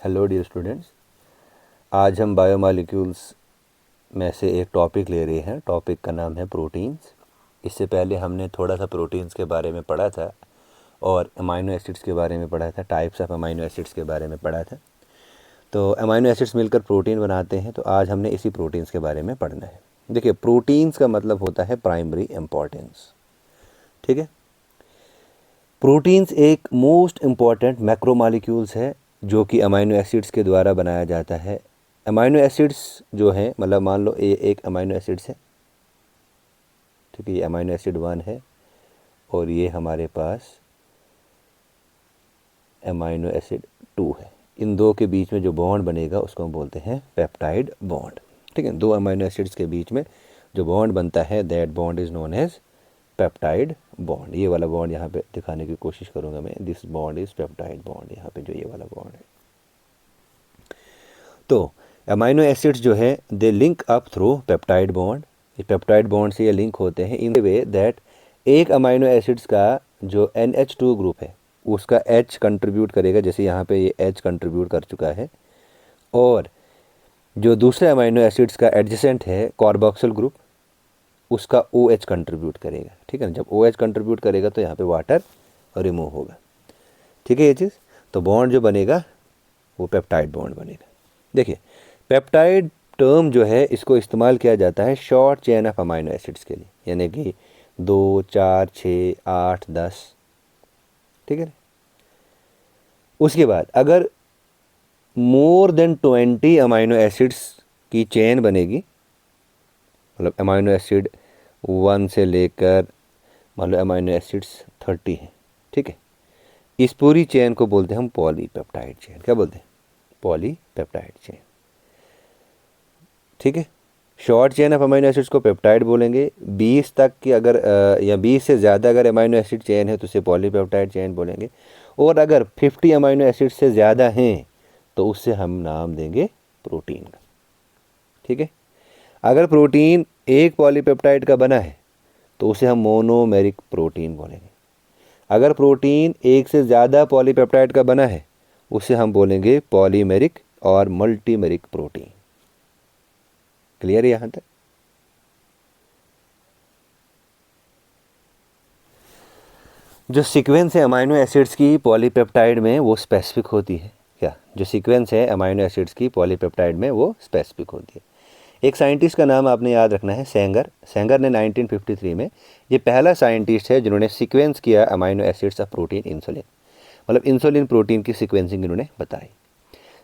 Hello dear students, आज हम biomolecules में से एक टॉपिक ले रहे हैं। टॉपिक का नाम है प्रोटीन्स। इससे पहले हमने थोड़ा सा प्रोटीन्स के बारे में पढ़ा था और अमाइनो एसिड्स के बारे में पढ़ा था, टाइप्स ऑफ अमाइनो एसिड्स के बारे में पढ़ा था। तो अमाइनो एसिड्स मिलकर प्रोटीन बनाते हैं, तो आज हमने इसी प्रोटीन्स के बारे में पढ़ना है। देखिए, प्रोटीन्स का मतलब होता है प्राइमरी इम्पॉर्टेंस। ठीक है, प्रोटीन्स एक मोस्ट इम्पॉर्टेंट मैक्रोमॉलिक्यूल्स है जो कि अमाइनो एसिड्स के द्वारा बनाया जाता है। अमाइनो एसिड्स जो हैं, मतलब मान लो ये एक अमाइनो एसिड्स है, ठीक है, ये अमाइनो एसिड 1 है और ये हमारे पास अमाइनो एसिड 2 है। इन दो के बीच में जो बॉन्ड बनेगा उसको हम बोलते हैं पेप्टाइड बॉन्ड। ठीक है, दो अमाइनो एसिड्स के बीच में जो बॉन्ड बनता है, that bond is known as peptide bond. ये वाला बॉन्ड यहाँ पे दिखाने की कोशिश करूँगा मैं। This bond is peptide bond, यहाँ पे जो ये वाला बॉन्ड है। तो अमाइनो एसिड्स जो है they link up through peptide bond. ये पेप्टाइड बॉन्ड से ये लिंक होते हैं इन द वे दैट एक अमाइनो एसिड्स का जो NH2 ग्रुप है उसका H कंट्रीब्यूट करेगा, जैसे यहाँ पे ये H कंट्रीब्यूट कर चुका है, और जो दूसरे अमाइनो एसिड्स का एडजेसेंट है कार्बोक्सिल ग्रुप, उसका OH कंट्रीब्यूट करेगा। ठीक है ना, जब OH कंट्रीब्यूट करेगा तो यहाँ पे वाटर रिमूव होगा। ठीक है ये चीज़, तो बॉन्ड जो बनेगा वो पेप्टाइड बॉन्ड बनेगा। देखिए, पेप्टाइड टर्म जो है इसको इस्तेमाल किया जाता है short chain of amino acids के लिए, यानी कि 2, 4, 6, 8, 10। ठीक है ना, उसके बाद अगर मोर देन 20 अमाइनो एसिड्स की चेन बनेगी, मतलब अमाइनो एसिड 1 से लेकर मान लो अमाइनो एसिड्स 30 हैं। ठीक है, इस पूरी चेन को बोलते हैं हम पॉलीपेप्टाइड चेन। क्या बोलते हैं? Polypeptide chain. ठीक है, short chain of amino acids को पेप्टाइड बोलेंगे। 20 तक की अगर या 20 से ज़्यादा अगर अमाइनो एसिड चेन है तो उसे पॉलीपेप्टाइड चेन बोलेंगे। और अगर 50 अमाइनो एसिड से ज़्यादा हैं तो उससे हम नाम देंगे प्रोटीन का। ठीक है, अगर प्रोटीन एक पॉलीपेप्टाइड का बना है तो उसे हम मोनोमेरिक प्रोटीन बोलेंगे। अगर प्रोटीन एक से ज़्यादा पॉलीपेप्टाइड का बना है उसे हम बोलेंगे पॉलीमेरिक और मल्टीमेरिक प्रोटीन। क्लियर है यहाँ तक? जो सीक्वेंस है अमाइनो एसिड्स की पॉलीपेप्टाइड में वो स्पेसिफिक होती है। क्या जो सीक्वेंस है अमाइनो एसिड्स की पॉलीपेप्टाइड में वो स्पेसिफिक होती है। एक साइंटिस्ट का नाम आपने याद रखना है, सेंगर। सेंगर ने 1953 में ये पहला साइंटिस्ट है जिन्होंने सीक्वेंस किया amino acids of protein insulin, मतलब इंसुलिन प्रोटीन की सीक्वेंसिंग इन्होंने बताई।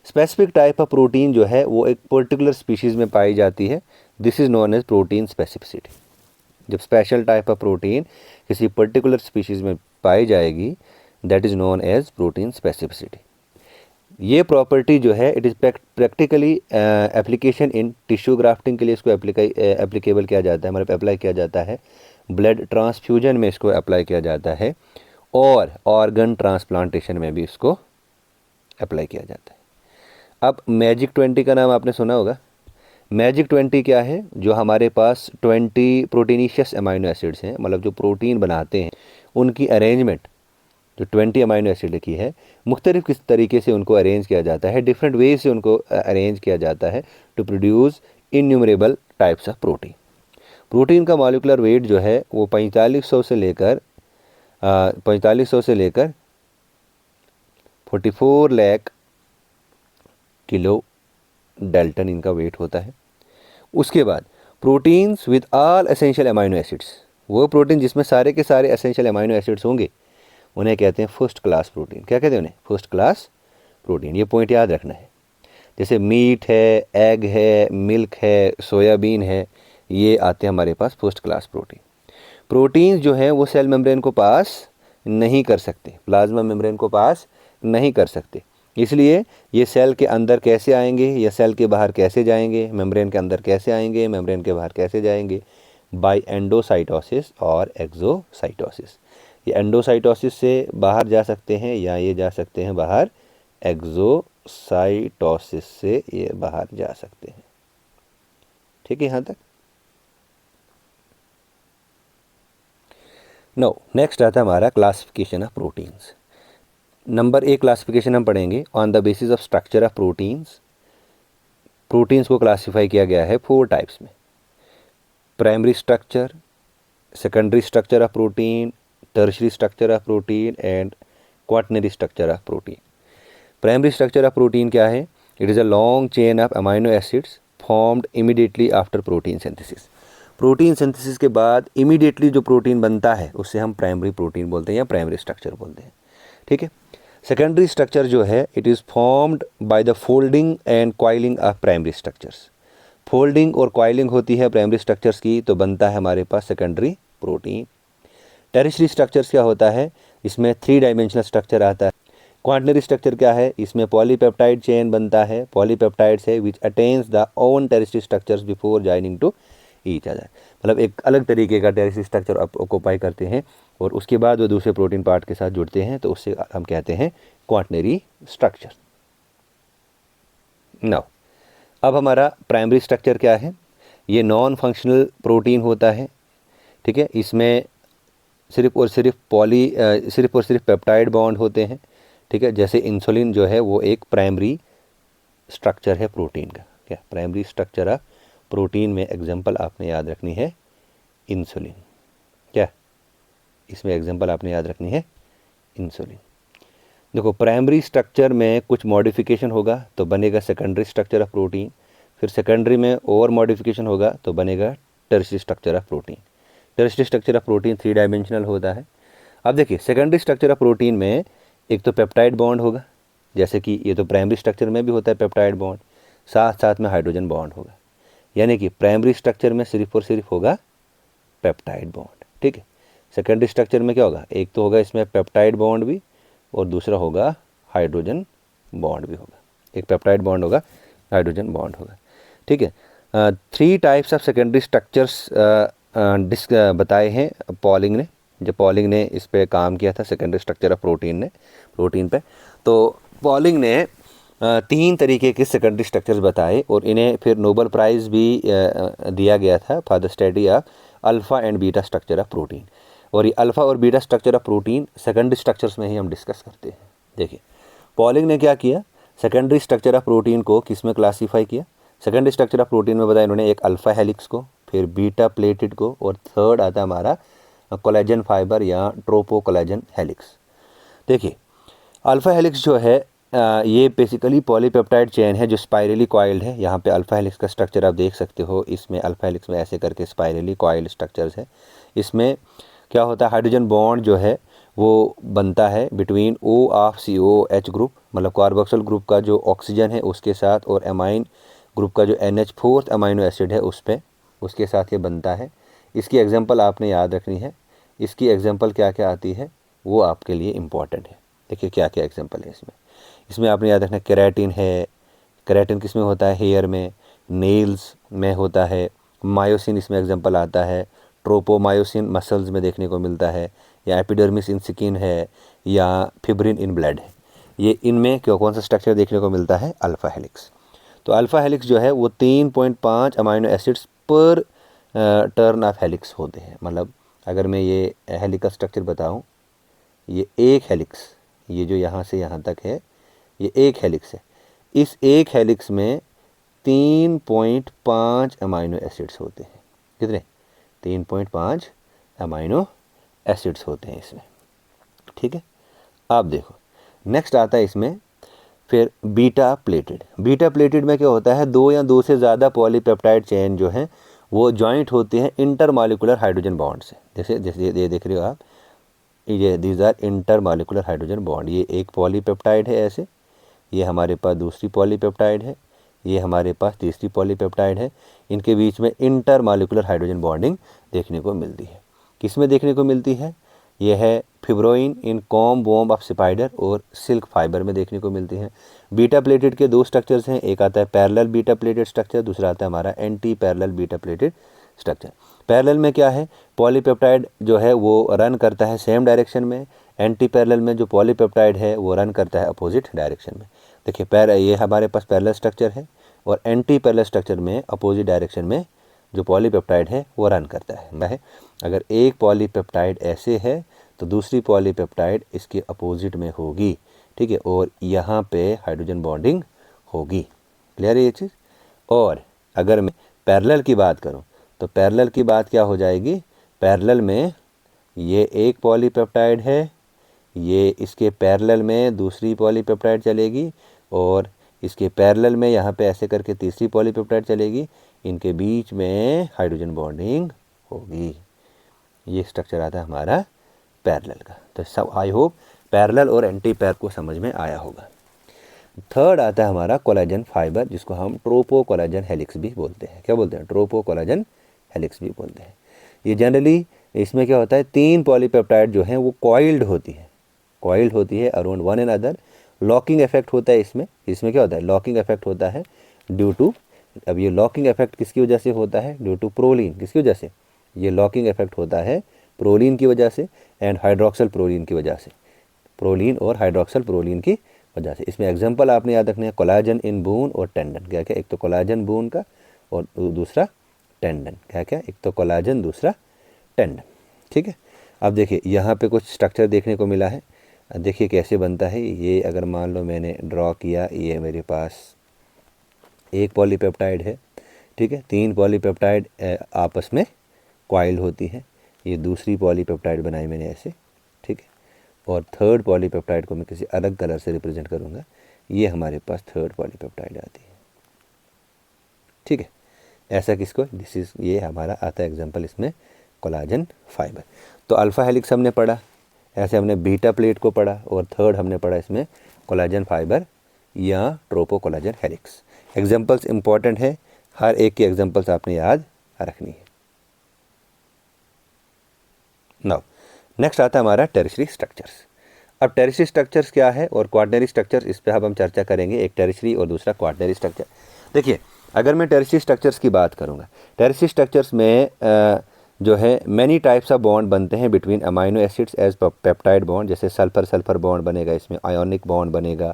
स्पेसिफिक टाइप ऑफ प्रोटीन जो है वो एक पर्टिकुलर स्पीशीज़ में पाई जाती है। This is known as protein specificity. जब स्पेशल टाइप ऑफ प्रोटीन किसी पर्टिकुलर स्पीशीज़ में पाई जाएगी, that is known as protein specificity. ये प्रॉपर्टी जो है it is practically application in tissue grafting के लिए इसको एप्लीकेबल किया जाता है, मतलब अप्लाई किया जाता है। ब्लड ट्रांसफ्यूजन में इसको अप्लाई किया जाता है और ऑर्गन ट्रांसप्लांटेशन में भी इसको अप्लाई किया जाता है। अब मैजिक 20 का नाम आपने सुना होगा। मैजिक 20 क्या है? जो हमारे पास 20 प्रोटीनिशियस अमाइनो एसिड्स हैं, मतलब जो प्रोटीन बनाते हैं उनकी अरेंजमेंट जो 20 अमाइनो एसिड की है, मुख्तलिफ किस तरीके से उनको अरेंज किया जाता है, डिफरेंट वे से उनको अरेंज किया जाता है to produce innumerable types of protein. Protein का मॉलिक्यूलर वेट जो है वो 4500 से लेकर 44 लाख किलो डेल्टन इनका वेट होता है। उसके बाद proteins with all essential amino acids, वो प्रोटीन जिसमें सारे के सारे एसेंशियल अमाइनो एसिड्स होंगे, उन्हें कहते हैं फर्स्ट क्लास प्रोटीन। क्या कहते हैं उन्हें? First class protein. ये पॉइंट याद रखना है। जैसे मीट है, एग है, मिल्क है, सोयाबीन है, ये आते हैं हमारे पास फर्स्ट क्लास प्रोटीन। प्रोटीन्स जो हैं वो सेल मेम्ब्रेन को पास नहीं कर सकते, प्लाज्मा मेम्ब्रेन को पास नहीं कर सकते, इसलिए ये सेल के अंदर कैसे आएंगे या सेल के बाहर कैसे जाएंगे, मेम्ब्रेन के अंदर कैसे आएंगे, मेम्ब्रेन के बाहर कैसे जाएंगे? बाय एंडोसाइटोसिस और एक्सोसाइटोसिस। ये एंडोसाइटोसिस से बाहर जा सकते हैं या ये जा सकते हैं बाहर एक्सोसाइटोसिस से ये बाहर जा सकते हैं। ठीक है यहाँ तक? नो, नेक्स्ट आता है हमारा classification of proteins. Number 1 classification हम पढ़ेंगे on the basis of structure of proteins. Proteins को क्लासीफाई किया गया है 4 टाइप्स में, primary structure, secondary structure of protein, tertiary structure of protein and quaternary structure of protein. Primary structure of protein क्या है? It is a long chain of amino acids formed immediately after protein synthesis. Protein synthesis के बाद immediately जो protein बनता है उससे हम primary protein बोलते हैं या प्राइमरी स्ट्रक्चर बोलते हैं, ठीक है। सेकेंडरी स्ट्रक्चर जो है it is formed by the folding and coiling of primary structures. Folding और कॉइलिंग होती है प्राइमरी स्ट्रक्चर्स की, तो बनता है हमारे पास सेकेंडरी प्रोटीन। टेरिशरी स्ट्रक्चर्स क्या होता है? इसमें 3 डायमेंशनल स्ट्रक्चर आता है। क्वाaternary स्ट्रक्चर क्या है? इसमें पॉलीपेप्टाइड चेन बनता है, पॉलीपेप्टाइड्स है which attains the own tertiary structures before joining to each other. मतलब एक अलग तरीके का टेरिशरी स्ट्रक्चर ऑक्यूपाई करते हैं और उसके बाद वो दूसरे प्रोटीन पार्ट के साथ जुड़ते हैं, तो उससे हम कहते हैं क्वाaternary स्ट्रक्चर। नाउ अब हमारा प्राइमरी स्ट्रक्चर क्या है? ये नॉन फंक्शनल प्रोटीन होता है, ठीक है। इसमें सिर्फ और सिर्फ पेप्टाइड बॉन्ड होते हैं, ठीक है। जैसे इंसुलिन जो है वो एक प्राइमरी स्ट्रक्चर है प्रोटीन का। क्या प्राइमरी स्ट्रक्चर ऑफ प्रोटीन में एग्जांपल आपने याद रखनी है इंसुलिन। क्या इसमें एग्जांपल आपने याद रखनी है इंसुलिन। देखो प्राइमरी स्ट्रक्चर में कुछ मॉडिफिकेशन होगा तो बनेगा सेकेंडरी स्ट्रक्चर ऑफ प्रोटीन, फिर सेकेंडरी में और मॉडिफिकेशन होगा तो बनेगा tertiary structure of protein. Tertiary structure of protein 3 dimensional होता है। अब देखिए सेकेंडरी स्ट्रक्चर ऑफ प्रोटीन में एक तो पेप्टाइड बॉन्ड होगा, जैसे कि ये तो प्राइमरी स्ट्रक्चर में भी होता है पेप्टाइड बॉन्ड, साथ साथ में हाइड्रोजन बॉन्ड होगा। यानी कि प्राइमरी स्ट्रक्चर में सिर्फ और सिर्फ होगा पेप्टाइड बॉन्ड, ठीक है। सेकेंडरी स्ट्रक्चर में क्या होगा? एक तो होगा इसमें पेप्टाइड बॉन्ड भी और दूसरा होगा हाइड्रोजन बॉन्ड भी होगा। एक पेप्टाइड बॉन्ड होगा, हाइड्रोजन बॉन्ड होगा, ठीक है। 3 टाइप्स ऑफ सेकेंडरी स्ट्रक्चर्स बताए हैं पॉलिंग ने। जब पॉलिंग ने इस पे काम किया था सेकेंडरी स्ट्रक्चर ऑफ प्रोटीन पे, तो पॉलिंग ने 3 तरीके के सेकेंडरी स्ट्रक्चर्स बताए और इन्हें फिर नोबेल प्राइज़ भी दिया गया था for the study of alpha and beta structure of protein. और ये अल्फ़ा और beta structure of protein secondary structures में ही हम डिस्कस करते हैं। देखिए पॉलिंग ने क्या किया, सेकेंडरी स्ट्रक्चर ऑफ प्रोटीन को किस में क्लासीफाई किया? सेकेंडरी स्ट्रक्चर ऑफ प्रोटीन में बताया इन्होंने एक अल्फ़ा हेलिक्स को, फिर बीटा प्लेटेड को, और थर्ड आता है हमारा कोलेजन फाइबर या ट्रोपो कोलेजन हेलिक्स। देखिए अल्फ़ा हेलिक्स जो है ये बेसिकली पॉलीपेप्टाइड चेन है जो स्पाइरली कॉइल्ड है। यहाँ पे अल्फ़ा हेलिक्स का स्ट्रक्चर आप देख सकते हो। इसमें अल्फ़ा हेलिक्स में ऐसे करके स्पाइरली कॉइल्ड स्ट्रक्चर्स है। इसमें क्या होता है, हाइड्रोजन बॉन्ड जो है वो बनता है between O of COH group, मतलब कार्बोक्सिल ग्रुप का जो ऑक्सीजन है उसके साथ, और एमाइन ग्रुप का जो NH4 अमाइनो एसिड है उस पर, उसके साथ ये बनता है। इसकी एग्जांपल आपने याद रखनी है। इसकी एग्जांपल क्या क्या आती है वो आपके लिए इम्पॉर्टेंट है। देखिए क्या क्या एग्जांपल है इसमें आपने याद रखना। केराटिन है, केराटिन किस में होता है? हेयर में, नेल्स में होता है। मायोसिन इसमें एग्जांपल आता है। ट्रोपोमायोसिन मसल्स में देखने को मिलता है, या एपिडर्मिस इन स्किन है, या फिब्रिन इन ब्लड है। ये इनमें कौन सा स्ट्रक्चर देखने को मिलता है? Alpha helix. तो अल्फ़ा हेलिक्स जो है वो 3.5 अमाइनो एसिड्स पर टर्न ऑफ हेलिक्स होते हैं। मतलब अगर मैं ये हेलिकल स्ट्रक्चर बताऊं, ये एक हेलिक्स, ये जो यहाँ से यहाँ तक है ये एक हेलिक्स है। इस एक हेलिक्स में 3.5 अमाइनो एसिड्स होते हैं। कितने? 3.5 अमाइनो एसिड्स होते हैं इसमें, ठीक है। आप देखो नेक्स्ट आता है इसमें फिर बीटा प्लेटेड। बीटा प्लेटेड में क्या होता है? 2 या 2 से ज़्यादा पॉलीपेप्टाइड चेन जो हैं वो जॉइंट होते हैं इंटरमॉलिक्यूलर हाइड्रोजन बॉन्ड से। जैसे जैसे ये देख रहे हो आप, ये these are intermolecular hydrogen bond. ये एक पॉलीपेप्टाइड है ऐसे, ये हमारे पास दूसरी पॉलीपेप्टाइड है, ये हमारे पास तीसरी पॉलीपेप्टाइड है। इनके बीच में इंटरमॉलिक्यूलर हाइड्रोजन बॉन्डिंग देखने को मिलती है। किस में देखने को मिलती है? यह है फिब्रोइन इन कॉम वॉम्ब ऑफ स्पाइडर और सिल्क फाइबर में देखने को मिलती हैं। बीटा प्लेटेड के 2 स्ट्रक्चर्स हैं, एक आता है पैरेलल बीटा प्लेटेड स्ट्रक्चर, दूसरा आता है हमारा anti parallel beta pleated structure. Parallel में क्या है? पॉलीपेप्टाइड जो है वो रन करता है सेम डायरेक्शन में। एंटी पैरेलल में जो पॉलीपेप्टाइड है वो रन करता है अपोजिट डायरेक्शन में। देखिए ये हमारे पास पैरेलल स्ट्रक्चर है, और एंटी पैरेलल स्ट्रक्चर में अपोजिट डायरेक्शन में जो पॉलीपेप्टाइड है वो रन करता है। अगर एक पॉलीपेप्टाइड ऐसे है तो दूसरी पॉलीपेप्टाइड इसके अपोजिट में होगी। ठीक है, और यहाँ पे हाइड्रोजन बॉन्डिंग होगी। क्लियर है ये चीज़। और अगर मैं पैरेलल की बात करूँ तो पैरेलल की बात क्या हो जाएगी, पैरेलल में ये एक पॉलीपेप्टाइड है, ये इसके पैरेलल में दूसरी पॉलीपेप्टाइड चलेगी, और इसके पैरेलल में यहाँ पे ऐसे करके तीसरी पॉलीपेप्टाइड चलेगी, इनके बीच में हाइड्रोजन बॉन्डिंग होगी। ये स्ट्रक्चर आता है हमारा पैरेलल का। तो सब आई होप पैरेलल और एंटी पैर को समझ में आया होगा। थर्ड आता है हमारा कोलेजन फाइबर, जिसको हम ट्रोपो कोलेजन हेलिक्स भी बोलते हैं। क्या बोलते हैं? ट्रोपो कोलेजन हेलिक्स भी बोलते हैं। ये जनरली इसमें क्या होता है, 3 पॉलीपेप्टाइड जो हैं वो कॉइल्ड होती है around one and other. Locking effect होता है इसमें क्या होता है, लॉकिंग इफेक्ट होता है ड्यू टू, अब ये लॉकिंग इफेक्ट किसकी वजह से होता है, ड्यू टू प्रोलीन। किसकी वजह से? ये लॉकिंग इफेक्ट होता है प्रोलीन की वजह से एंड हाइड्रोक्सल प्रोलीन की वजह से, प्रोलीन और हाइड्रोक्सल प्रोलीन की वजह से। इसमें एग्जांपल आपने याद रखना है, कोलाजन इन बोन और टेंडन। क्या क्या? एक तो कोलाजन बोन का और दूसरा टेंडन। क्या क्या? एक तो कोलाजन, दूसरा टेंडन। ठीक है। अब देखिए यहाँ पे कुछ स्ट्रक्चर देखने को मिला है। देखिए कैसे बनता है ये। अगर मान लो मैंने ड्रॉ किया, ये मेरे पास एक पॉलीपेप्टाइड है, ठीक है, 3 पॉलीपेप्टाइड आपस में कॉइल्ड होती हैं। ये दूसरी पॉलीपेप्टाइड बनाई मैंने ऐसे, ठीक है, और थर्ड पॉलीपेप्टाइड को मैं किसी अलग कलर से रिप्रेजेंट करूँगा। ये हमारे पास थर्ड पॉलीपेप्टाइड आती है, ठीक है। ऐसा किसको, दिस इज, ये हमारा आता है एग्जांपल इसमें कोलाजन फाइबर। तो अल्फ़ा हेलिक्स हमने पढ़ा, ऐसे हमने बीटा प्लेट को पढ़ा, और थर्ड हमने पढ़ा इसमें कोलाजन फाइबर या ट्रोपो कोलाजन हेलिक्स। एग्जांपल्स इंपॉर्टेंट है, हर एक की एग्जांपल्स आपने याद रखनी है। नाउ नेक्स्ट आता है हमारा टेरिशरी स्ट्रक्चर्स। अब टेरिशरी स्ट्रक्चर्स क्या है और क्वाटरनरी स्ट्रक्चर्स, इस पे अब हम चर्चा करेंगे। एक टेरिशरी और दूसरा क्वाटरनरी स्ट्रक्चर। देखिए अगर मैं टेरिशरी स्ट्रक्चर्स की बात करूँगा, टेरिशरी स्ट्रक्चर्स में जो है मैनी टाइप्स ऑफ बॉन्ड बनते हैं between amino acids as peptide bond. जैसे सल्फर सल्फर बॉन्ड बनेगा, इसमें आयोनिक बॉन्ड बनेगा,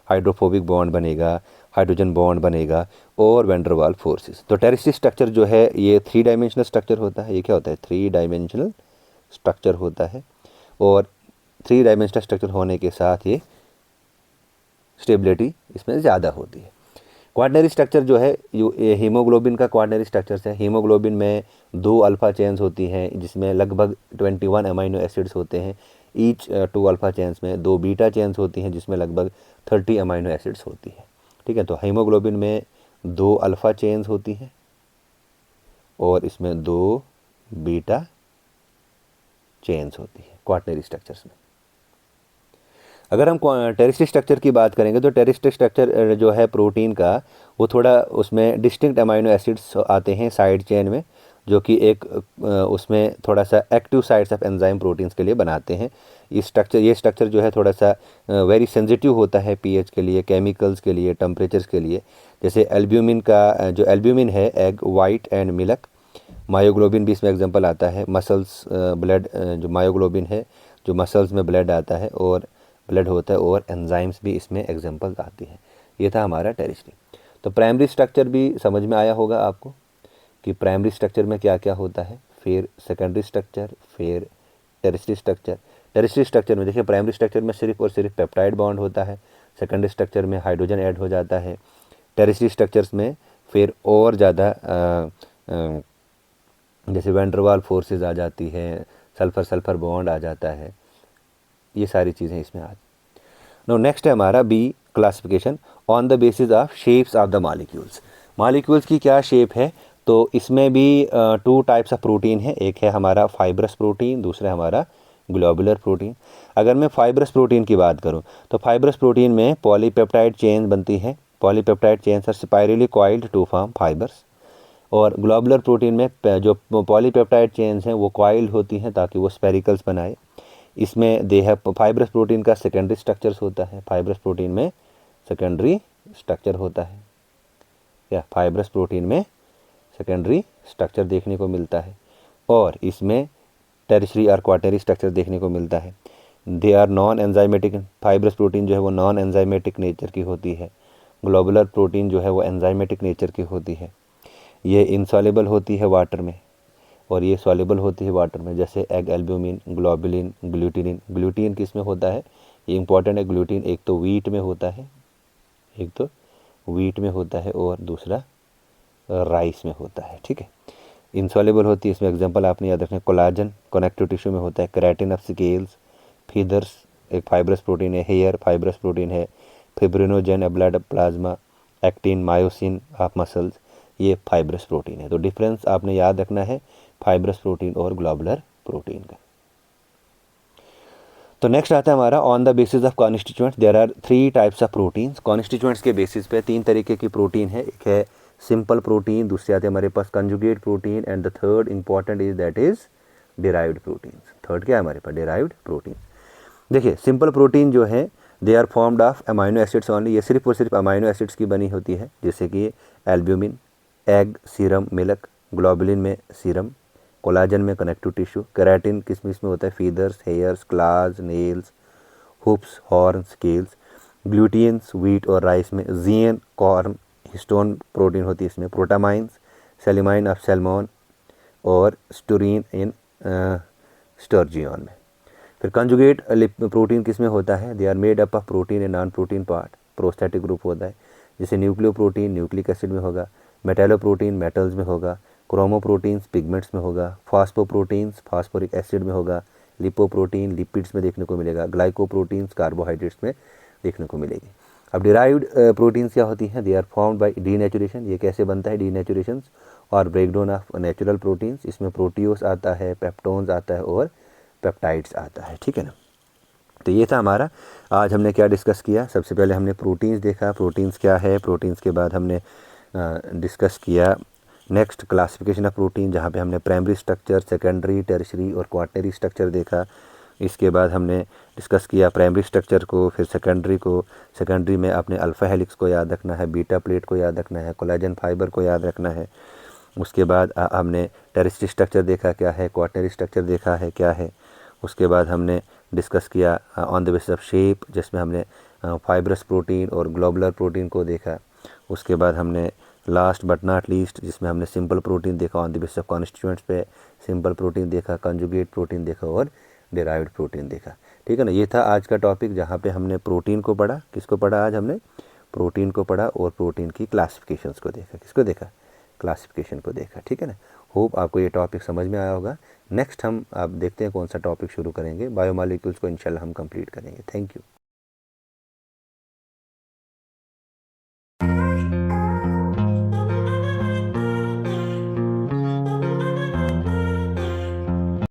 हाइड्रोफोबिक बॉन्ड बनेगा, हाइड्रोजन बॉन्ड बनेगा, और वैन डर वाल फोर्सेस। तो टेरिशरी स्ट्रक्चर जो है ये 3 डायमेंशनल स्ट्रक्चर होता है। ये क्या होता है? 3 डायमेंशनल स्ट्रक्चर होता है, और 3 डायमेंशनल स्ट्रक्चर होने के साथ ये स्टेबिलिटी इसमें ज़्यादा होती है। क्वाटरनरी स्ट्रक्चर जो है ये हीमोग्लोबिन का क्वाटरनरी स्ट्रक्चर है। हीमोग्लोबिन में 2 अल्फ़ा चेन्स होती हैं, जिसमें लगभग 21 अमाइनो एसिड्स होते हैं। ईच 2 अल्फ़ा चेन्स में 2 बीटा चेन्स होती हैं, जिसमें लगभग 30 अमाइनो एसिड्स होती हैं, ठीक है। तो हीमोग्लोबिन में 2 अल्फ़ा चेन्स होती हैं और इसमें 2 बीटा चेन्स होती है क्वाटरनरी स्ट्रक्चर्स में। अगर हम टेरिशरी स्ट्रक्चर की बात करेंगे तो टेरिशरी स्ट्रक्चर जो है प्रोटीन का, वो थोड़ा उसमें डिस्टिंक्ट अमाइनो एसिड्स आते हैं साइड चेन में, जो कि एक उसमें थोड़ा सा active sites of enzyme proteins के लिए बनाते हैं। ये स्ट्रक्चर जो है थोड़ा सा वेरी सेंसिटिव होता है पीएच के लिए, केमिकल्स के लिए, टेम्परेचर्स के लिए। जैसे एल्ब्यूमिन का जो एल्ब्यूमिन है, egg white and milk. Myoglobin भी इसमें एग्जांपल आता है। मसल्स ब्लड जो मायोग्लोबिन है, जो मसल्स में ब्लड आता है और ब्लड होता है, और एंजाइम्स भी इसमें एग्जांपल आती हैं। ये था हमारा टेरिशरी। तो प्राइमरी स्ट्रक्चर भी समझ में आया होगा आपको कि प्राइमरी स्ट्रक्चर में क्या क्या होता है, फिर सेकेंडरी स्ट्रक्चर, फिर टेरिशरी स्ट्रक्चर। टेरिशरी स्ट्रक्चर में देखिए, प्राइमरी स्ट्रक्चर में सिर्फ और सिर्फ पेप्टाइड बॉन्ड होता है, सेकेंडरी स्ट्रक्चर में हाइड्रोजन ऐड हो जाता है, टेरिशरी स्ट्रक्चर्स में फिर और ज़्यादा जैसे वैन डर वाल फोर्सेस आ जाती है, सल्फर सल्फर बॉन्ड आ जाता है, ये सारी चीज़ें इसमें आ। नो नेक्स्ट है हमारा B classification on the basis of shapes of the molecules. Molecules की क्या शेप है, तो इसमें भी 2 टाइप्स ऑफ प्रोटीन है। एक है हमारा फाइब्रस प्रोटीन, दूसरा हमारा ग्लोबुलर प्रोटीन। अगर मैं फाइब्रस प्रोटीन की बात करूं तो फाइब्रस प्रोटीन में पॉलीपेप्टाइड चेन बनती है। Polypeptide chains are spirally coiled to form fibres. और ग्लोबुलर प्रोटीन में जो पॉलीपेप्टाइड चेन्स हैं वो कॉइल्ड होती हैं ताकि वो स्पेरिकल्स बनाए। इसमें देह फाइब्रस प्रोटीन का सेकेंडरी स्ट्रक्चर्स होता है। फाइब्रस प्रोटीन में सेकेंडरी स्ट्रक्चर होता है, या फाइब्रस प्रोटीन में सेकेंडरी स्ट्रक्चर देखने को मिलता है, और इसमें टेरिशरी और क्वाटरनरी स्ट्रक्चर देखने को मिलता है। They are non enzymatic. Fibrous protein जो है वो नॉन एंजाइमेटिक नेचर की होती है। ग्लोबुलर प्रोटीन जो है वो एंजाइमेटिक नेचर की होती है। ये इनसॉल्युबल होती है वाटर में, और ये सॉल्युबल होती है वाटर में। जैसे एग एल्ब्यूमिन, ग्लोबुलिन, ग्लूटिनिन। ग्लूटिन किस में होता है? ये इंपॉर्टेंट है। ग्लूटीन एक तो वीट में होता है, एक तो वीट में होता है और दूसरा राइस में होता है, ठीक है। इंसॉल्युबल होती है, इसमें एग्जांपल आपने याद रखना, कोलाजन कनेक्टिव टिश्यू में होता है, केराटिन ऑफ स्केल्स, फीदर्स एक फाइब्रस प्रोटीन है, हेयर फाइब्रस प्रोटीन है, fibrinogen blood plasma, actin myosin of muscles, ये फाइब्रस प्रोटीन है। तो डिफरेंस आपने याद रखना है फाइब्रस प्रोटीन और ग्लोबुलर प्रोटीन का। तो नेक्स्ट आता है हमारा on the basis of constituents there are 3 types of proteins. Constituents के बेसिस पे 3 तरीके की प्रोटीन है, एक है सिंपल प्रोटीन, दूसरे आते हैं हमारे पास conjugate protein, and the third important is that is derived proteins. Third क्या है हमारे पास, डिराइव्ड प्रोटीन। देखिए सिंपल प्रोटीन जो है they are formed of amino acids only, ये सिर्फ और सिर्फ अमाइनो एसिड्स की बनी होती है, जैसे कि albumin, egg, serum, milk, globulin में सीरम, कोलाजन में कनेक्टिव टिश्यू, केराटिन किसमिस में होता है, feathers, hairs, claws, nails, hoofs, horn, scales, glutens wheat और राइस में, जियन, कॉर्न, हिस्टोन प्रोटीन होती है इसमें, प्रोटामाइंस, सेलिमाइन ऑफ सैल्मोन और स्टूरीन इन स्टर्जियन में। फिर कंजुगेट प्रोटीन किस में होता है, they are made up of protein and non protein part, prosthetic group होता है, जैसे न्यूक्लियोप्रोटीन न्यूक्लिक एसिड में होगा, मेटालोप्रोटीन मेटल्स में होगा, क्रोमोप्रोटीन्स पिगमेंट्स में होगा, फास्फोप्रोटीन्स फास्फोरिक एसिड में होगा, लिपोप्रोटीन लिपिड्स में देखने को मिलेगा, ग्लाइकोप्रोटीन्स कार्बोहाइड्रेट्स में देखने को मिलेगी। अब डिराइव्ड प्रोटीन्स क्या होती हैं, they are formed by denaturation, ये कैसे बनता है, डीनेचुरेशन और ब्रेकडाउन ऑफ नेचुरल प्रोटीन्स, इसमें प्रोटियोस आता है, पेप्टोन्स आता है और पेप्टाइड्स आता है, ठीक है ना। तो ये था हमारा, आज हमने क्या डिस्कस किया, सबसे पहले हमने प्रोटीन्स देखा, प्रोटीन्स क्या है, प्रोटीन्स के बाद हमने डिस्कस किया नेक्स्ट क्लासिफिकेशन ऑफ प्रोटीन, जहाँ पे हमने प्राइमरी स्ट्रक्चर, सेकेंडरी, टर्शियरी और क्वार्टनरी स्ट्रक्चर देखा। इसके बाद हमने डिस्कस किया प्राइमरी स्ट्रक्चर को, फिर सेकेंडरी को, सेकेंडरी में आपने अल्फ़ा हेलिक्स को याद रखना है, बीटा प्लेट को याद रखना है, कोलेजन फाइबर को याद रखना है। उसके बाद हमने टर्शियरी स्ट्रक्चर देखा क्या है, क्वार्टनरी स्ट्रक्चर देखा है क्या है। उसके बाद हमने डिस्कस किया on the basis of shape, जिसमें हमने फाइब्रस प्रोटीन और ग्लोबुलर प्रोटीन को देखा। उसके बाद हमने लास्ट बट नॉट लीस्ट जिसमें हमने सिंपल प्रोटीन देखा on the basis of constituents पे, सिंपल प्रोटीन देखा, कंजुगेट प्रोटीन देखा और डिराइव्ड प्रोटीन देखा, ठीक है ना। ये था आज का टॉपिक, जहाँ पे हमने प्रोटीन को पढ़ा, किसको पढ़ा आज हमने, प्रोटीन को पढ़ा और प्रोटीन की क्लासिफिकेशंस को देखा, किसको देखा, क्लासिफिकेशन को देखा, ठीक है ना। होप आपको ये टॉपिक समझ में आया होगा। नेक्स्ट हम आप देखते हैं कौन सा टॉपिक शुरू करेंगे, बायोमॉलिक्यूल्स को इंशाल्लाह हम कंप्लीट करेंगे। Thank you.